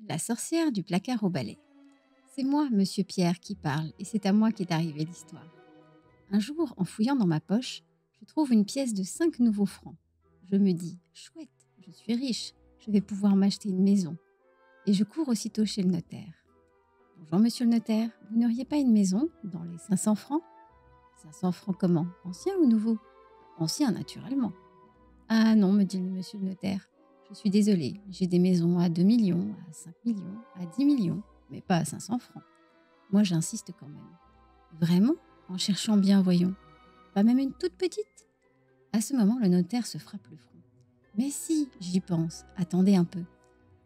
La sorcière du placard au balai. C'est moi, monsieur Pierre, qui parle, et c'est à moi qu'est arrivée l'histoire. Un jour, en fouillant dans ma poche, je trouve une pièce de 5 nouveaux francs. Je me dis, chouette, je suis riche, je vais pouvoir m'acheter une maison. Et je cours aussitôt chez le notaire. Bonjour, monsieur le notaire, vous n'auriez pas une maison dans les 500 francs 500 francs comment? Ancien ou nouveau? Ancien, naturellement. Ah non, me dit monsieur le notaire, je suis désolée, j'ai des maisons à 2 millions, à 5 millions, à 10 millions, mais pas à 500 francs. Moi, j'insiste quand même. Vraiment? En cherchant bien, voyons. Pas même une toute petite? À ce moment, le notaire se frappe le front. Mais si, j'y pense, attendez un peu.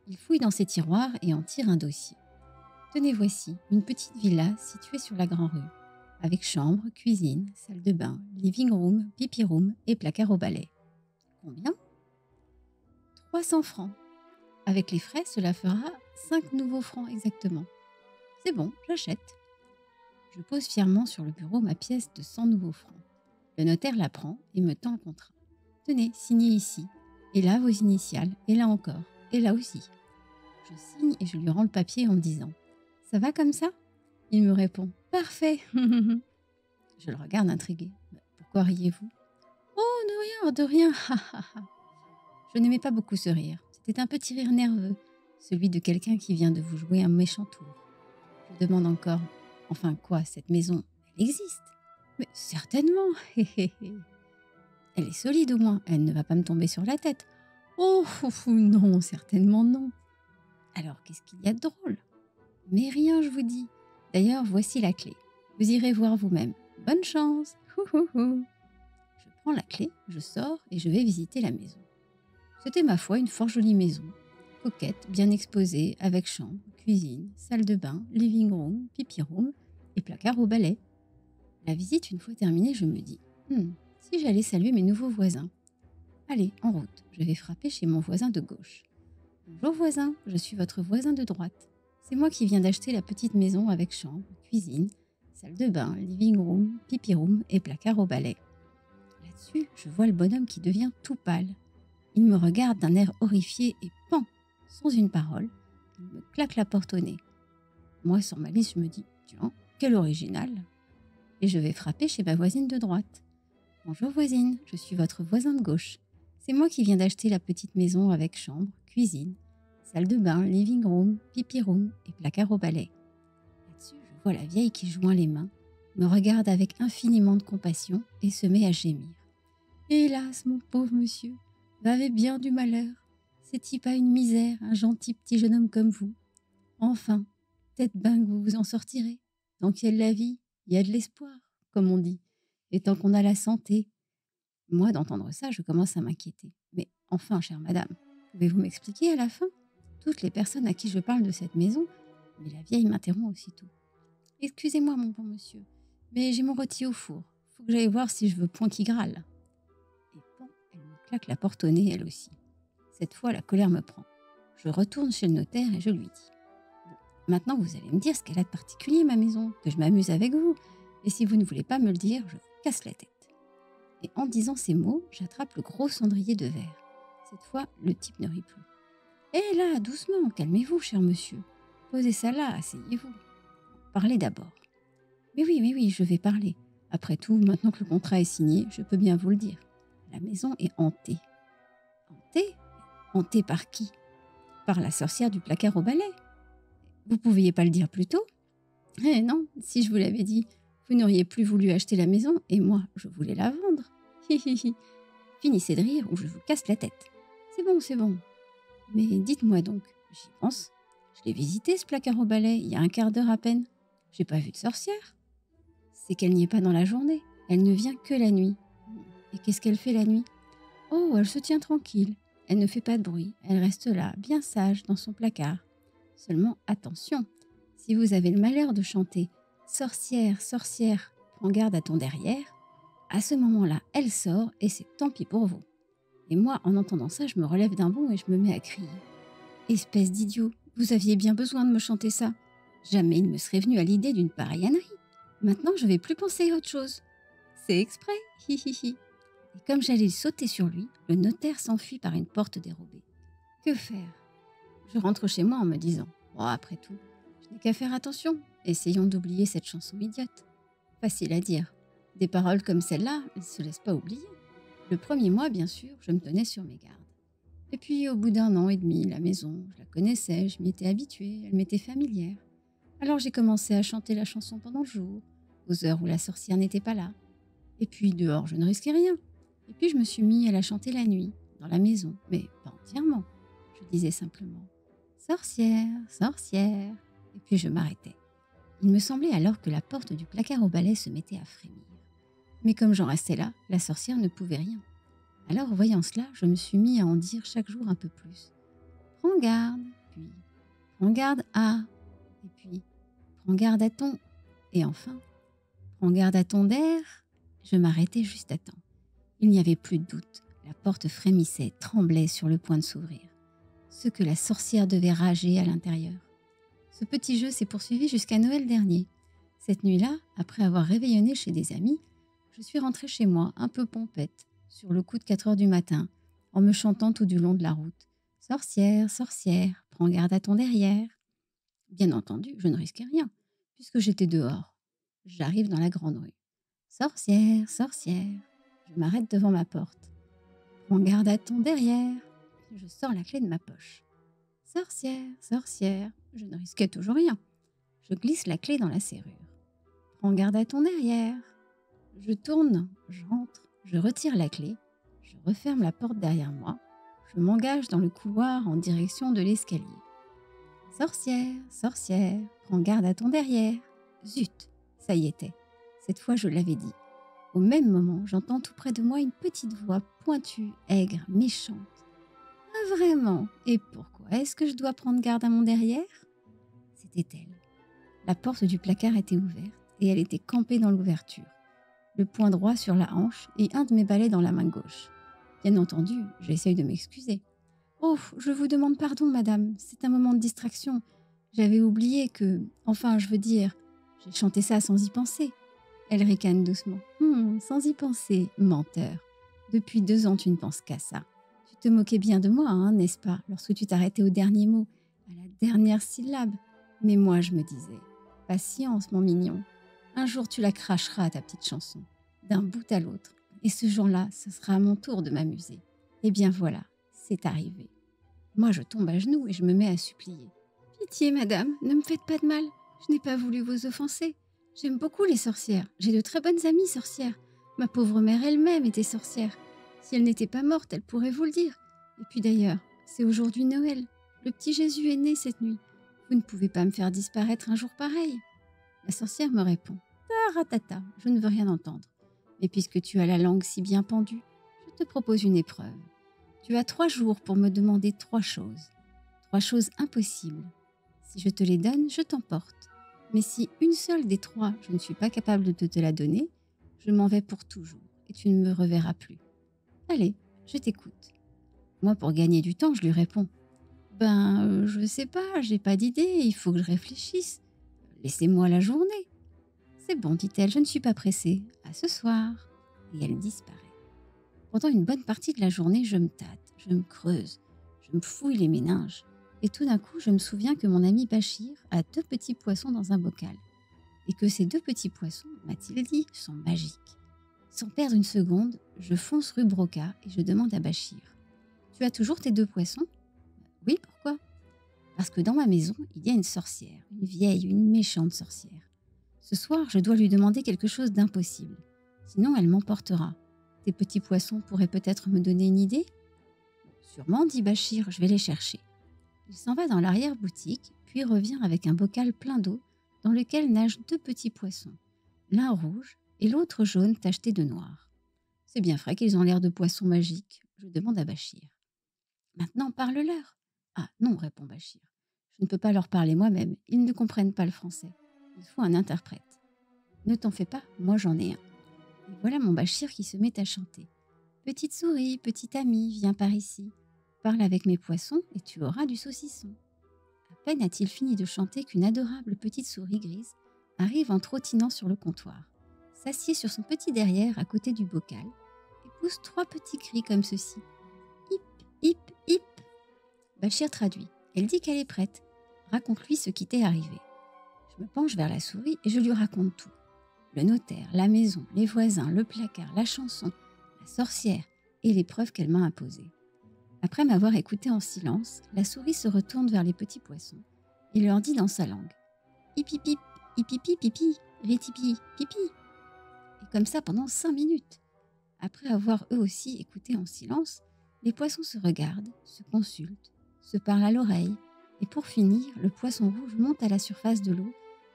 Il fouille dans ses tiroirs et en tire un dossier. Tenez, voici, une petite villa située sur la Grand Rue, avec chambre, cuisine, salle de bain, living room, pipi room et placard au balai. Combien? 300 francs. Avec les frais, cela fera 5 nouveaux francs exactement. C'est bon, j'achète. Je pose fièrement sur le bureau ma pièce de 100 nouveaux francs. Le notaire la prend et me tend le contrat. Tenez, signez ici. Et là, vos initiales. Et là encore. Et là aussi. Je signe et je lui rends le papier en me disant « Ça va comme ça ?» Il me répond « Parfait !» Je le regarde intrigué. « Pourquoi riez-vous ?»« Oh, de rien, ha ha ha !» Je n'aimais pas beaucoup ce rire. C'était un petit rire nerveux, celui de quelqu'un qui vient de vous jouer un méchant tour. Je demande encore « Enfin quoi, cette maison, elle existe ?»« Mais certainement, hé hé hé. Elle est solide au moins, elle ne va pas me tomber sur la tête. »« Oh, non, certainement non. » Alors, qu'est-ce qu'il y a de drôle? Mais rien, je vous dis. D'ailleurs, voici la clé. Vous irez voir vous-même. Bonne chance. Je prends la clé, je sors et je vais visiter la maison. C'était ma foi une fort jolie maison. Coquette, bien exposée, avec chambre, cuisine, salle de bain, living room, pipi room et placard au balai. La visite une fois terminée, je me dis si j'allais saluer mes nouveaux voisins. Allez, en route, je vais frapper chez mon voisin de gauche. Bonjour voisin, je suis votre voisin de droite. C'est moi qui viens d'acheter la petite maison avec chambre, cuisine, salle de bain, living room, pipi room et placard au balai. Là-dessus, je vois le bonhomme qui devient tout pâle. Il me regarde d'un air horrifié et pan, sans une parole, il me claque la porte au nez. Moi, sans malice, je me dis tiens, quel original. Et je vais frapper chez ma voisine de droite. Bonjour voisine, je suis votre voisin de gauche. C'est moi qui viens d'acheter la petite maison avec chambre, cuisine, salle de bain, living room, pipi room et placard au balai. Là-dessus, je vois la vieille qui joint les mains, me regarde avec infiniment de compassion et se met à gémir. Hélas, mon pauvre monsieur, vous avez bien du malheur. C'est-il pas une misère, un gentil petit jeune homme comme vous? Enfin, peut-être ben que vous vous en sortirez. Tant qu'il y a de la vie, il y a de l'espoir, comme on dit. Et tant qu'on a la santé. Moi, d'entendre ça, je commence à m'inquiéter. Mais enfin, chère madame, pouvez-vous m'expliquer à la fin? Toutes les personnes à qui je parle de cette maison, mais la vieille m'interrompt aussitôt. Excusez-moi, mon bon monsieur, mais j'ai mon rôti au four. Faut que j'aille voir si je veux point qui grâle. Et pan, elle me claque la porte au nez, elle aussi. Cette fois, la colère me prend. Je retourne chez le notaire et je lui dis « Bon, maintenant vous allez me dire ce qu'elle a de particulier, ma maison, que je m'amuse avec vous. Et si vous ne voulez pas me le dire, je vous casse la tête. » Et en disant ces mots, j'attrape le gros cendrier de verre. Cette fois, le type ne rit plus. « Eh là, doucement, calmez-vous, cher monsieur. Posez ça là, asseyez-vous. Parlez d'abord. »« Mais oui, je vais parler. Après tout, maintenant que le contrat est signé, je peux bien vous le dire. La maison est hantée. » »« Hantée? Hantée par qui? Par la sorcière du placard au balai. Vous pouviez pas le dire plus tôt? Eh non, si je vous l'avais dit, vous n'auriez plus voulu acheter la maison et moi, je voulais la vendre. Hi. Finissez de rire ou je vous casse la tête. C'est bon. Mais dites-moi donc, j'y pense. Je l'ai visité ce placard au balai il y a un quart d'heure à peine. J'ai pas vu de sorcière. C'est qu'elle n'y est pas dans la journée. Elle ne vient que la nuit. Et qu'est-ce qu'elle fait la nuit? Oh, elle se tient tranquille. Elle ne fait pas de bruit. Elle reste là, bien sage, dans son placard. Seulement, attention, si vous avez le malheur de chanter « Sorcière, sorcière, prends garde à ton derrière », à ce moment-là, elle sort et c'est tant pis pour vous. Et moi, en entendant ça, je me relève d'un bond et je me mets à crier. « Espèce d'idiot, vous aviez bien besoin de me chanter ça. Jamais il me serait venu à l'idée d'une pareille ânerie. Maintenant, je vais plus penser à autre chose. C'est exprès, hi. » Et comme j'allais sauter sur lui, le notaire s'enfuit par une porte dérobée. Que faire? Je rentre chez moi en me disant « Oh, après tout, je n'ai qu'à faire attention. Essayons d'oublier cette chanson idiote. » Facile à dire. Des paroles comme celle-là, elles ne se laissent pas oublier. Le premier mois, bien sûr, je me tenais sur mes gardes. Et puis, au bout d'un an et demi, la maison, je la connaissais, je m'y étais habituée, elle m'était familière. Alors j'ai commencé à chanter la chanson pendant le jour, aux heures où la sorcière n'était pas là. Et puis, dehors, je ne risquais rien. Et puis, je me suis mis à la chanter la nuit, dans la maison, mais pas entièrement. Je disais simplement « Sorcière, sorcière !» Et puis je m'arrêtais. Il me semblait alors que la porte du placard au balai se mettait à frémir. Mais comme j'en restais là, la sorcière ne pouvait rien. Alors, voyant cela, je me suis mis à en dire chaque jour un peu plus. Prends garde, puis prends garde à, et puis prends garde à ton, et enfin, prends garde à ton der. Je m'arrêtais juste à temps. Il n'y avait plus de doute. La porte frémissait, tremblait sur le point de s'ouvrir. Ce que la sorcière devait rager à l'intérieur. Ce petit jeu s'est poursuivi jusqu'à Noël dernier. Cette nuit-là, après avoir réveillonné chez des amis, je suis rentrée chez moi un peu pompette, sur le coup de 4 heures du matin, en me chantant tout du long de la route. « Sorcière, sorcière, prends garde à ton derrière. » Bien entendu, je ne risquais rien, puisque j'étais dehors. J'arrive dans la grande rue. « Sorcière, sorcière !» Je m'arrête devant ma porte. « Prends garde à ton derrière. » Je sors la clé de ma poche. « Sorcière, sorcière !» Je ne risquais toujours rien. Je glisse la clé dans la serrure. « Prends garde à ton derrière. » Je tourne, j'entre, je retire la clé, je referme la porte derrière moi, je m'engage dans le couloir en direction de l'escalier. « Sorcière, sorcière, prends garde à ton derrière. » Zut, ça y était. Cette fois, je l'avais dit. Au même moment, j'entends tout près de moi une petite voix pointue, aigre, méchante. « Ah vraiment? Et pourquoi est-ce que je dois prendre garde à mon derrière ?» C'était elle. La porte du placard était ouverte et elle était campée dans l'ouverture, le poing droit sur la hanche et un de mes balais dans la main gauche. Bien entendu, j'essaye de m'excuser. « Oh, je vous demande pardon, madame, c'est un moment de distraction. J'avais oublié que... Enfin, je veux dire, j'ai chanté ça sans y penser. » Elle ricane doucement. « Sans y penser, menteur. Depuis 2 ans, tu ne penses qu'à ça. Tu te moquais bien de moi, hein, n'est-ce pas, lorsque tu t'arrêtais au dernier mot, à la dernière syllabe. Mais moi, je me disais, patience, mon mignon. Un jour, tu la cracheras, ta petite chanson, d'un bout à l'autre. Et ce jour-là, ce sera à mon tour de m'amuser. Eh bien voilà, c'est arrivé. » Moi, je tombe à genoux et je me mets à supplier. « Pitié, madame, ne me faites pas de mal. Je n'ai pas voulu vous offenser. J'aime beaucoup les sorcières. J'ai de très bonnes amies sorcières. Ma pauvre mère elle-même était sorcière. Si elle n'était pas morte, elle pourrait vous le dire. Et puis d'ailleurs, c'est aujourd'hui Noël. Le petit Jésus est né cette nuit. Vous ne pouvez pas me faire disparaître un jour pareil. » La sorcière me répond. « Taratata, je ne veux rien entendre. Mais puisque tu as la langue si bien pendue, je te propose une épreuve. Tu as 3 jours pour me demander 3 choses. 3 choses impossibles. Si je te les donne, je t'emporte. Mais si une seule des 3, je ne suis pas capable de te la donner, je m'en vais pour toujours et tu ne me reverras plus. Allez, je t'écoute. » Moi, pour gagner du temps, je lui réponds. « Je sais pas, j'ai pas d'idée, il faut que je réfléchisse. Laissez-moi la journée. » « C'est bon, dit-elle, je ne suis pas pressée. À ce soir. » Et elle disparaît. Pendant une bonne partie de la journée, je me tâte, je me creuse, je me fouille les méninges. Et tout d'un coup, je me souviens que mon ami Bachir a 2 petits poissons dans un bocal. Et que ces 2 petits poissons, m'a-t-il dit, sont magiques. Sans perdre une seconde, je fonce rue Broca et je demande à Bachir. « Tu as toujours tes 2 poissons ?»« Oui, pourquoi ?»« Parce que dans ma maison, il y a une sorcière, une vieille, une méchante sorcière. Ce soir, je dois lui demander quelque chose d'impossible. Sinon, elle m'emportera. Tes petits poissons pourraient peut-être me donner une idée ?»« Sûrement, dit Bachir, je vais les chercher. » Il s'en va dans l'arrière-boutique, puis revient avec un bocal plein d'eau dans lequel nagent 2 petits poissons, l'un rouge et l'autre jaune tacheté de noir. C'est bien vrai qu'ils ont l'air de poissons magiques, je demande à Bachir. « Maintenant, parle-leur. »« Ah non, répond Bachir. Je ne peux pas leur parler moi-même, ils ne comprennent pas le français. Il faut un interprète. Ne t'en fais pas, moi j'en ai un. » Et voilà mon Bachir qui se met à chanter. « Petite souris, petit ami, viens par ici. Parle avec mes poissons et tu auras du saucisson. » À peine a-t-il fini de chanter qu'une adorable petite souris grise arrive en trottinant sur le comptoir, s'assied sur son petit derrière à côté du bocal et pousse 3 petits cris comme ceci. Hip, hip, hip. Bachir traduit. Elle dit qu'elle est prête. Raconte-lui ce qui t'est arrivé. Je me penche vers la souris et je lui raconte tout. Le notaire, la maison, les voisins, le placard, la chanson, la sorcière et l'épreuve qu'elle m'a imposée. Après m'avoir écouté en silence, la souris se retourne vers les petits poissons et leur dit dans sa langue « Hipipip, hipipi, pipi, ritipi, pipi » et comme ça pendant 5 minutes. Après avoir eux aussi écouté en silence, les poissons se regardent, se consultent, se parlent à l'oreille et pour finir, le poisson rouge monte à la surface de l'eau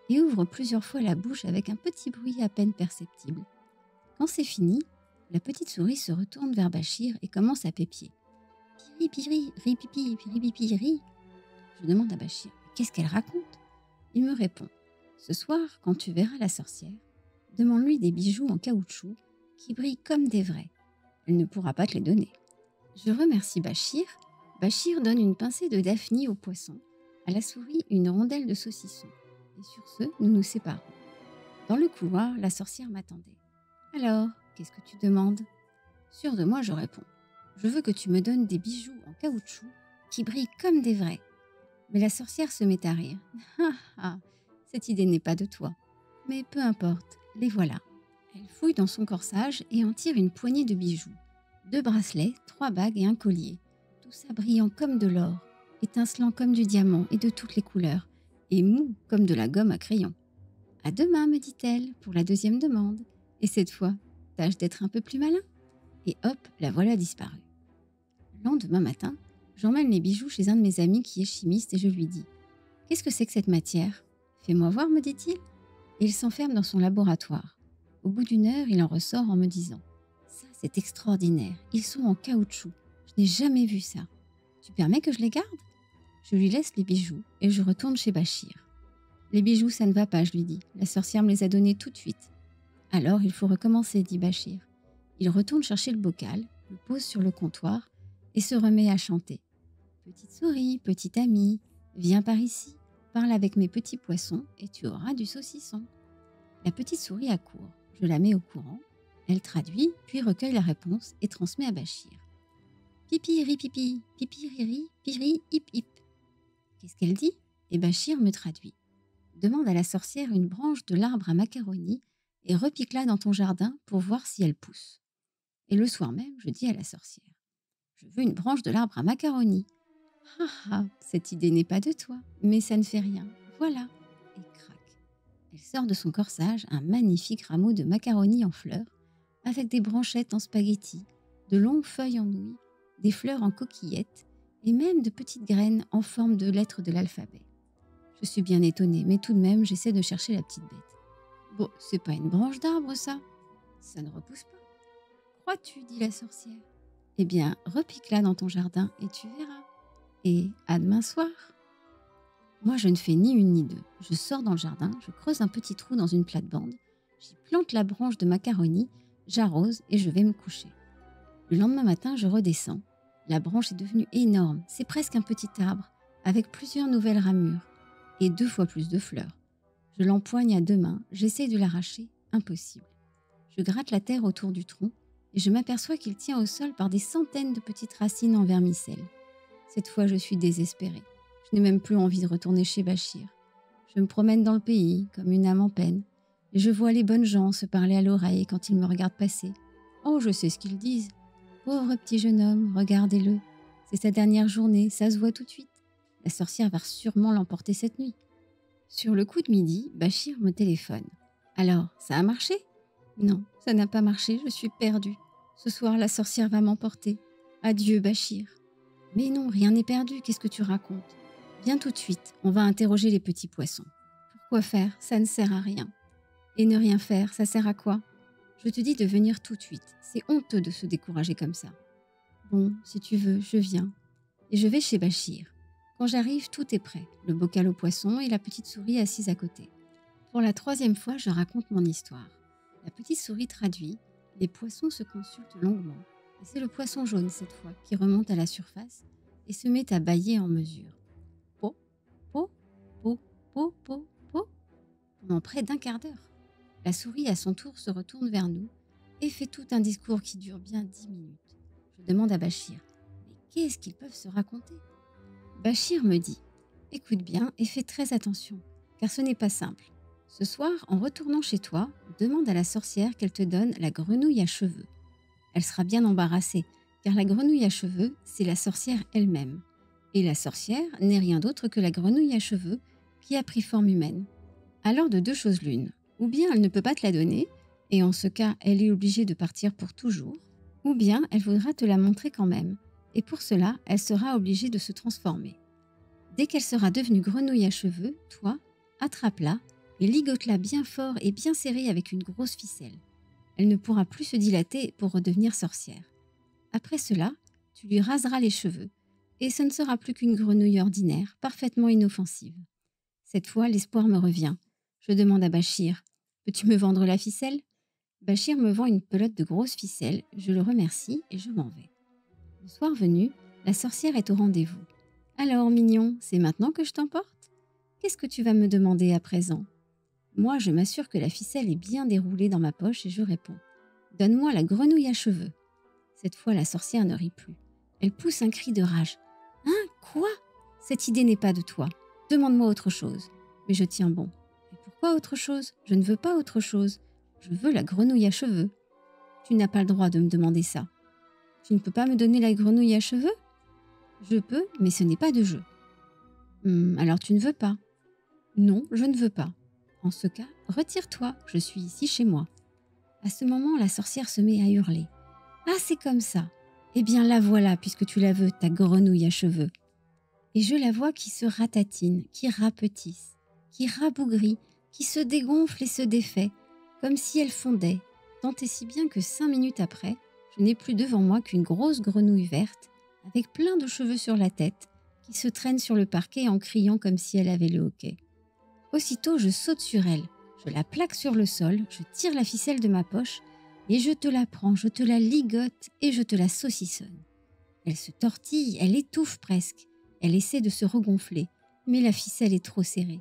et ouvre plusieurs fois la bouche avec un petit bruit à peine perceptible. Quand c'est fini, la petite souris se retourne vers Bachir et commence à pépier. Piri, piri, ripipi, piri, ri. Je demande à Bachir, qu'est-ce qu'elle raconte? Il me répond, ce soir, quand tu verras la sorcière, demande-lui des bijoux en caoutchouc qui brillent comme des vrais. Elle ne pourra pas te les donner. Je remercie Bachir. Bachir donne une pincée de daphnie au poisson, à la souris une rondelle de saucisson. Et sur ce, nous nous séparons. Dans le couloir, la sorcière m'attendait. Alors, qu'est-ce que tu demandes? Sûre de moi, je réponds. Je veux que tu me donnes des bijoux en caoutchouc qui brillent comme des vrais. Mais la sorcière se met à rire. Ah ah, cette idée n'est pas de toi. Mais peu importe, les voilà. Elle fouille dans son corsage et en tire une poignée de bijoux. 2 bracelets, 3 bagues et un collier. Tout ça brillant comme de l'or, étincelant comme du diamant et de toutes les couleurs, et mou comme de la gomme à crayon. À demain, me dit-elle, pour la 2e demande. Et cette fois, tâche d'être un peu plus malin. Et hop, la voilà disparue. Le lendemain matin, j'emmène les bijoux chez un de mes amis qui est chimiste et je lui dis « Qu'est-ce que c'est que cette matière ?»« Fais-moi voir, me dit-il. » Et il s'enferme dans son laboratoire. Au bout d'1 heure, il en ressort en me disant « Ça, c'est extraordinaire. Ils sont en caoutchouc. Je n'ai jamais vu ça. Tu permets que je les garde ?» Je lui laisse les bijoux et je retourne chez Bachir. « Les bijoux, ça ne va pas, je lui dis. La sorcière me les a donnés tout de suite. »« Alors, il faut recommencer, dit Bachir. Il retourne chercher le bocal, le pose sur le comptoir et se remet à chanter. « Petite souris, petite amie, viens par ici, parle avec mes petits poissons et tu auras du saucisson. » La petite souris accourt. Je la mets au courant. Elle traduit, puis recueille la réponse et transmet à Bachir. « Pipi, ripipi, pipi, riri, piri, hip, hip. » Qu'est-ce qu'elle dit? Et Bachir me traduit. Demande à la sorcière une branche de l'arbre à macaroni et repique-la dans ton jardin pour voir si elle pousse. Et le soir même, je dis à la sorcière. Je veux une branche de l'arbre à macaroni. Ah ah, cette idée n'est pas de toi, mais ça ne fait rien. Voilà. Et crac. Elle sort de son corsage un magnifique rameau de macaroni en fleurs, avec des branchettes en spaghettis, de longues feuilles en nouilles, des fleurs en coquillettes et même de petites graines en forme de lettres de l'alphabet. Je suis bien étonnée, mais tout de même, j'essaie de chercher la petite bête. Bon, c'est pas une branche d'arbre, ça. Ça ne repousse pas. Crois-tu, dit la sorcière. Eh bien, repique-la dans ton jardin et tu verras. Et à demain soir. Moi, je ne fais ni une ni deux. Je sors dans le jardin, je creuse un petit trou dans une plate-bande, j'y plante la branche de macaroni, j'arrose et je vais me coucher. Le lendemain matin, je redescends. La branche est devenue énorme, c'est presque un petit arbre, avec plusieurs nouvelles ramures et 2 fois plus de fleurs. Je l'empoigne à 2 mains, j'essaie de l'arracher, impossible. Je gratte la terre autour du tronc et je m'aperçois qu'il tient au sol par des centaines de petites racines en vermicelle. Cette fois, je suis désespérée. Je n'ai même plus envie de retourner chez Bachir. Je me promène dans le pays, comme une âme en peine, et je vois les bonnes gens se parler à l'oreille quand ils me regardent passer. Oh, je sais ce qu'ils disent. Pauvre petit jeune homme, regardez-le. C'est sa dernière journée, ça se voit tout de suite. La sorcière va sûrement l'emporter cette nuit. Sur le coup de midi, Bachir me téléphone. Alors, ça a marché? Non, ça n'a pas marché, je suis perdue. Ce soir, la sorcière va m'emporter. Adieu, Bachir. Mais non, rien n'est perdu, qu'est-ce que tu racontes? Viens tout de suite, on va interroger les petits poissons. Pourquoi faire? Ça ne sert à rien. Et ne rien faire, ça sert à quoi? Je te dis de venir tout de suite. C'est honteux de se décourager comme ça. Bon, si tu veux, je viens. Et je vais chez Bachir. Quand j'arrive, tout est prêt. Le bocal aux poissons et la petite souris assise à côté. Pour la 3e fois, je raconte mon histoire. La petite souris traduit. Les poissons se consultent longuement. Et c'est le poisson jaune cette fois qui remonte à la surface et se met à bâiller en mesure. Po, po, po, po, po, po. Pendant près d'1 quart d'heure. La souris, à son tour, se retourne vers nous et fait tout un discours qui dure bien 10 minutes. Je demande à Bachir, mais qu'est-ce qu'ils peuvent se raconter? Bachir me dit: écoute bien et fais très attention, car ce n'est pas simple. Ce soir, en retournant chez toi, demande à la sorcière qu'elle te donne la grenouille à cheveux. Elle sera bien embarrassée, car la grenouille à cheveux, c'est la sorcière elle-même. Et la sorcière n'est rien d'autre que la grenouille à cheveux qui a pris forme humaine. Alors de deux choses l'une, ou bien elle ne peut pas te la donner, et en ce cas elle est obligée de partir pour toujours, ou bien elle voudra te la montrer quand même, et pour cela elle sera obligée de se transformer. Dès qu'elle sera devenue grenouille à cheveux, toi, attrape-la et ligote-la bien fort et bien serrée avec une grosse ficelle. Elle ne pourra plus se dilater pour redevenir sorcière. Après cela, tu lui raseras les cheveux, et ce ne sera plus qu'une grenouille ordinaire, parfaitement inoffensive. Cette fois, l'espoir me revient. Je demande à Bachir: peux-tu me vendre la ficelle? Bachir me vend une pelote de grosses ficelles, je le remercie et je m'en vais. Le soir venu, la sorcière est au rendez-vous. Alors, mignon, c'est maintenant que je t'emporte? Qu'est-ce que tu vas me demander à présent? Moi, je m'assure que la ficelle est bien déroulée dans ma poche et je réponds: donne-moi la grenouille à cheveux. Cette fois, la sorcière ne rit plus. Elle pousse un cri de rage. Hein? Quoi? Cette idée n'est pas de toi. Demande-moi autre chose. Mais je tiens bon. Et pourquoi autre chose? Je ne veux pas autre chose. Je veux la grenouille à cheveux. Tu n'as pas le droit de me demander ça. Tu ne peux pas me donner la grenouille à cheveux? Je peux, mais ce n'est pas de jeu. Alors tu ne veux pas? Non, je ne veux pas. En ce cas, retire-toi, je suis ici chez moi. À ce moment, la sorcière se met à hurler. Ah, c'est comme ça. Eh bien la voilà, puisque tu la veux, ta grenouille à cheveux. Et je la vois qui se ratatine, qui rapetisse, qui rabougrit, qui se dégonfle et se défait, comme si elle fondait, tant et si bien que 5 minutes après, je n'ai plus devant moi qu'une grosse grenouille verte, avec plein de cheveux sur la tête, qui se traîne sur le parquet en criant comme si elle avait le hoquet. Aussitôt, je saute sur elle, je la plaque sur le sol, je tire la ficelle de ma poche, et je te la prends, je te la ligote et je te la saucissonne. Elle se tortille, elle étouffe presque. Elle essaie de se regonfler, mais la ficelle est trop serrée.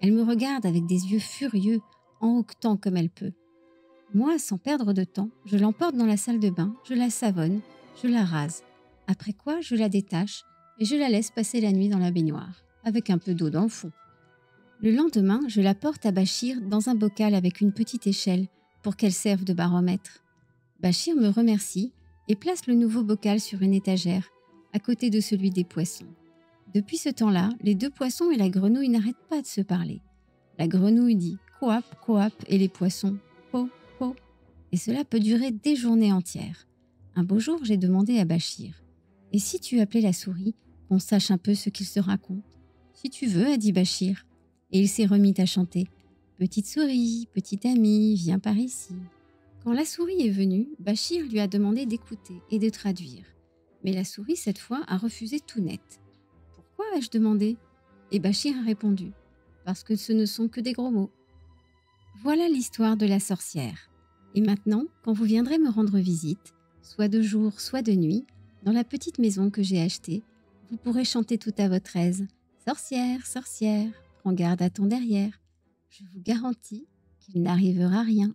Elle me regarde avec des yeux furieux, en hoquetant comme elle peut. Moi, sans perdre de temps, je l'emporte dans la salle de bain, je la savonne, je la rase. Après quoi, je la détache et je la laisse passer la nuit dans la baignoire, avec un peu d'eau dans le fond. Le lendemain, je la porte à Bachir dans un bocal avec une petite échelle pour qu'elle serve de baromètre. Bachir me remercie et place le nouveau bocal sur une étagère, à côté de celui des poissons. Depuis ce temps-là, les deux poissons et la grenouille n'arrêtent pas de se parler. La grenouille dit « coap, coap » et les poissons « po, po ». Et cela peut durer des journées entières. Un beau jour, j'ai demandé à Bachir: « Et si tu appelais la souris, qu'on sache un peu ce qu'ils se racontent ?»« Si tu veux, » a dit Bachir. Et il s'est remis à chanter: « Petite souris, petite amie, viens par ici. » Quand la souris est venue, Bachir lui a demandé d'écouter et de traduire. Mais la souris, cette fois, a refusé tout net. « Pourquoi ?» ai-je demandé. Et Bachir a répondu: « Parce que ce ne sont que des gros mots. » Voilà l'histoire de la sorcière. Et maintenant, quand vous viendrez me rendre visite, soit de jour, soit de nuit, dans la petite maison que j'ai achetée, vous pourrez chanter tout à votre aise: « Sorcière, sorcière, prends garde à ton derrière. » Je vous garantis qu'il n'arrivera rien.